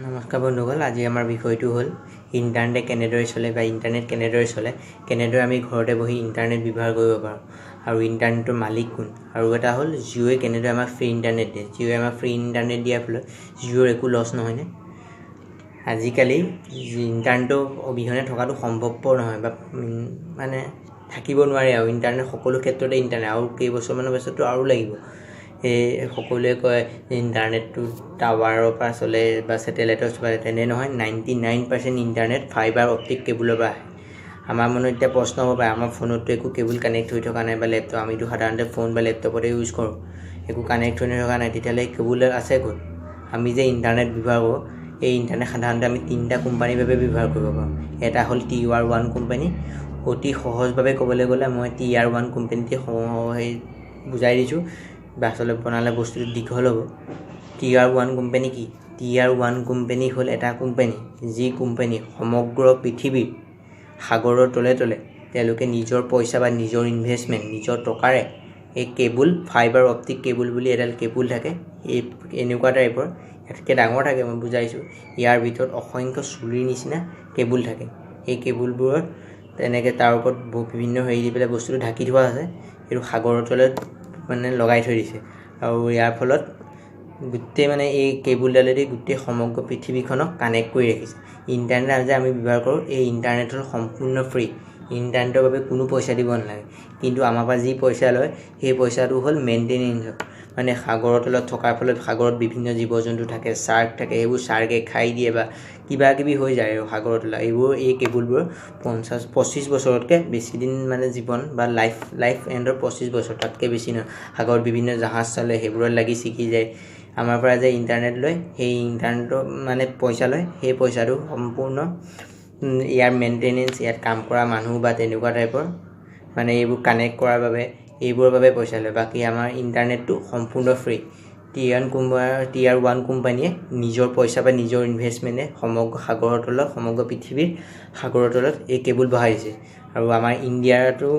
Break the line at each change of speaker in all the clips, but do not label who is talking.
নমস্কাৰ বন্ধুসকল, আজি আমাৰ বিষয়টো হ'ল ইণ্টাৰনেট কেনেদৰে চলে বা ইণ্টাৰনেট কেনেদৰে চলে, কেনেদৰে আমি ঘৰতে বহি ইণ্টাৰনেট ব্যৱহাৰ কৰিব পাৰোঁ আৰু ইণ্টাৰনেটৰ মালিক কোন। আৰু এটা হ'ল জিঅ'ই কেনেদৰে আমাক ফ্ৰী ইণ্টাৰনেট দিয়ে। জিঅ'ই আমাক ফ্ৰী ইণ্টাৰনেট দিয়াৰ ফলত জিঅ'ৰ একো লছ নহয়নে। আজিকালি ইণ্টাৰনেটৰ অবিহনে থকাটো সম্ভৱপৰ নহয় বা মানে থাকিব নোৱাৰে আৰু ইণ্টাৰনেট সকলো ক্ষেত্ৰতে ইণ্টাৰনেট আৰু কেইবছৰমানৰ পাছততো আৰু লাগিব। সকলোৱে কয় ইণ্টাৰনেটটো টাৱাৰৰ পৰা চলে বা ছেটেলাইটৰ চলে, তেনে নহয়। 99% ইণ্টাৰনেট ফাইবাৰ অপটিক কেবুলৰ পৰা আহে। আমাৰ মনত এতিয়া প্ৰশ্ন হ'ব পাৰে, আমাৰ ফোনততো একো কেবুল কানেক্ট হৈ থকা নাই বা লেপটপ, আমিতো সাধাৰণতে ফোন বা লেপটপতে ইউজ কৰোঁ, একো কানেক্ট হৈ থকা নাই, তেতিয়াহ'লে কেবুল আছে ক'ত? আমি যে ইণ্টাৰনেট ব্যৱহাৰ কৰোঁ, এই ইণ্টাৰনেট সাধাৰণতে আমি 3টা কোম্পানীৰ বাবে ব্যৱহাৰ কৰিব পাৰোঁ। এটা হ'ল TR1 কোম্পানী। অতি সহজভাৱে ক'বলৈ গ'লে মই TR1 কোম্পানীতে বুজাই দিছোঁ, আচলতে বনালে বস্তুটো দীঘল হ'ব। TR1 কোম্পানী কি? TR1 কোম্পানী হ'ল এটা কোম্পানী, যি কোম্পানী সমগ্ৰ পৃথিৱীৰ সাগৰৰ তলে তলে তেওঁলোকে নিজৰ পইচা বা নিজৰ ইনভেষ্টমেণ্ট, নিজৰ টকাৰে এই কেবুল, ফাইবাৰ অপটিক কেবুল বুলি এডাল কেবুল থাকে, এই এনেকুৱা টাইপৰ, ইয়াতকৈ ডাঙৰ থাকে, মই বুজাইছোঁ। ইয়াৰ ভিতৰত অসংখ্য চুলিৰ নিচিনা কেবুল থাকে। এই কেবুলবোৰত তেনেকৈ তাৰ ওপৰত বিভিন্ন হেৰি দি পেলাই বস্তুটো ঢাকি থোৱা আছে, এইটো সাগৰৰ তলত লগাই থৈ দিছে। আৰু ইয়াৰ ফলত গোটেই এই কেবুলডালেদি গোটেই সমগ্ৰ পৃথিৱীখনক কানেক্ট কৰি ৰাখিছে। ইণ্টাৰনেট যে আমি ব্যৱহাৰ কৰোঁ, এই ইণ্টাৰনেট হ'ল সম্পূৰ্ণ ফ্ৰী। ইণ্টাৰনেটৰ বাবে কোনো পইচা দিব নালাগে, কিন্তু আমাৰ পৰা যি পইচা লয় সেই পইচাটো হ'ল মেইনটেনেঞ্চৰ। সাগৰৰ তলত থকাৰ ফলত সাগৰত বিভিন্ন জীৱ জন্তু থাকে, শ্বাৰ্ক থাকে, এইবোৰ শ্বাৰ্কে খাই দিয়ে বা কিবা কিবি হৈ যায় আৰু সাগৰৰ তলত। এই কেবুলবোৰ 25 বছৰতকৈ বেছি দিন জীৱন বা লাইফ এণ্ডৰ 25 বছৰ, তাতকৈ বেছি নহয়। সাগৰত বিভিন্ন জাহাজ চলে, সেইবোৰত লাগি ছিগি যায়। আমাৰ পৰা যে ইণ্টাৰনেট লয়, সেই ইণ্টাৰনেটৰ পইচা লয়, সেই পইচাটো সম্পূৰ্ণ ইয়াৰ মেইনটেনেঞ্চ, ইয়াত কাম কৰা মানুহ বা তেনেকুৱা টাইপৰ এইবোৰ কানেক্ট কৰাৰ বাবে, এইবোৰৰ বাবে পইচা লয়। বাকী আমাৰ ইণ্টাৰনেটটো সম্পূৰ্ণ ফ্ৰী। TR1 কোম্পানীয়ে নিজৰ পইচা বা নিজৰ ইনভেষ্টমেণ্টে সমগ্ৰ সাগৰৰ তলত, সমগ্ৰ পৃথিৱীৰ সাগৰৰ তলত এই কেবুল বহাই দিছে। আৰু আমাৰ ইণ্ডিয়াতো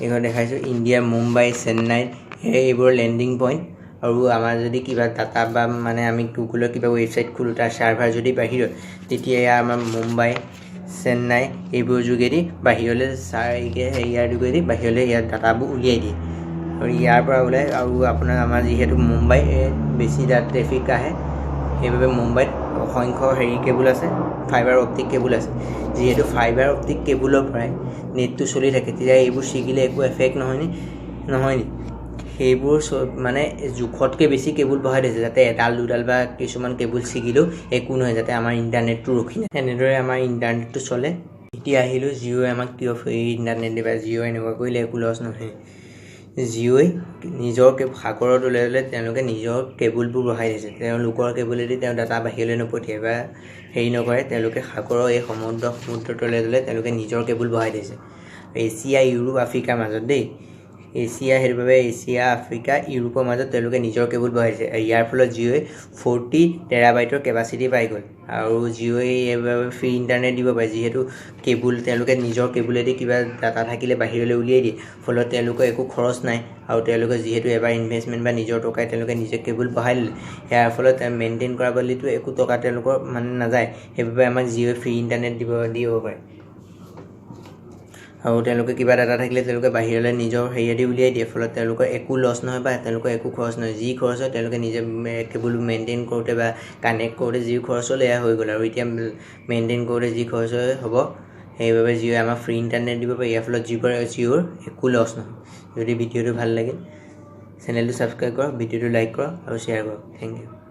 এইখন দেখাইছোঁ, ইণ্ডিয়া, মুম্বাই, চেন্নাই, এইবোৰৰ লেণ্ডিং পইণ্ট। আৰু আমাৰ যদি কিবা ডাটা বা আমি গুগলৰ কিবা ৱেবছাইট খোলোঁ, তাৰ ছাৰ্ভাৰ যদি বাহিৰত, তেতিয়া আমাৰ মুম্বাই, চেন্নাই এইবোৰৰ যোগেদি বাহিৰলৈ ইয়াৰ যোগেদি বাহিৰলৈ ইয়াৰ ডাটাবোৰ উলিয়াই দিয়ে। আৰু ইয়াৰ পৰা ওলাই আৰু আমাৰ যিহেতু মুম্বাই বেছি ট্ৰেফিক আহে, সেইবাবে মুম্বাইত অসংখ্য কেবুল আছে, ফাইবাৰ অপটিক কেবুল আছে। যিহেতু ফাইবাৰ অপটিক কেবুলৰ পৰাই নেটটো চলি থাকে, তেতিয়া এইবোৰ ছিগিলে একো এফেক্ট নহয় নি? সেইবোৰ জোখতকৈ বেছি কেবুল বহাই দিছে, যাতে এডাল দুডাল বা কিছুমান কেবুল ছিগিলেও একো নহয়, যাতে আমাৰ ইণ্টাৰনেটটো ৰখি নাহে। এনেদৰে আমাৰ ইণ্টাৰনেটটো চলে। এতিয়া আহিলোঁ জিঅ'ই আমাক কিয় ফ্ৰী ইণ্টাৰনেট দিয়ে বা জিঅ'ই এনেকুৱা কৰিলে একো লছ নহয়। জিঅ'ই নিজৰ সাগৰৰ তলে তলে তেওঁলোকে নিজৰ কেবুলবোৰ বহাই দিছে। তেওঁলোকৰ কেবুলেদি তেওঁ ডাটা বাহিৰলৈ নপঠিয়াই বা নকৰে, তেওঁলোকে সাগৰৰ এই সমুদ্ৰৰ তলে তলে তেওঁলোকে নিজৰ কেবুল বহাই দিছে। এছিয়া, ইউৰোপ, আফ্ৰিকাৰ মাজত দেই, সেইবাবে এছিয়া, আফ্ৰিকা, ইউৰোপৰ মাজত তেওঁলোকে নিজৰ কেবুল বহাইছে। ইয়াৰ ফলত জিঅ'ই 40 টেৰাবাইটৰ কেপাচিটি পাই গ'ল। আৰু জিঅ'ই এইবাবে ফ্ৰী ইণ্টাৰনেট দিব পাৰে, যিহেতু তেওঁলোকে নিজৰ কেবুলেদি কিবা ডাটা থাকিলে বাহিৰলৈ উলিয়াই দিয়ে, ফলত তেওঁলোকৰ একো খৰচ নাই। আৰু তেওঁলোকে যিহেতু এবাৰ ইনভেষ্টমেণ্ট বা নিজৰ টকাই তেওঁলোকে নিজে কেবুল বহাই ল'লে, ইয়াৰ ফলত মেইনটেইন কৰা বুলিতো একো টকা তেওঁলোকৰ নাযায়। সেইবাবে আমাক জিঅ'ই ফ্ৰী ইণ্টাৰনেট দিব পাৰে। আৰু তেওঁলোকে কিবা ডাটা থাকিলে তেওঁলোকে বাহিৰলৈ নিজৰ হেৰিয়েদি উলিয়াই দিয়ে, ফলত তেওঁলোকৰ একো লছ নহয় বা তেওঁলোকৰ একো খৰচ নহয়। যি খৰচ হয় তেওঁলোকে নিজে কেবুল মেইনটেইন কৰোঁতে বা কানেক্ট কৰোঁতে যি খৰচ হ'ল, এয়া হৈ গ'ল। আৰু এতিয়া মেইনটেইন কৰোঁতে যি খৰচ হ'ব, সেইবাবে জিঅ'ই আমাক ফ্ৰী ইণ্টাৰনেট দিব পাৰে। ইয়াৰ ফলত জিঅ'ৰ একো লছ নহয়। যদি ভিডিঅ'টো ভাল লাগে, চেনেলটো ছাবস্ক্ৰাইব কৰক, ভিডিঅ'টো লাইক কৰক আৰু শ্বেয়াৰ কৰক। Thank U.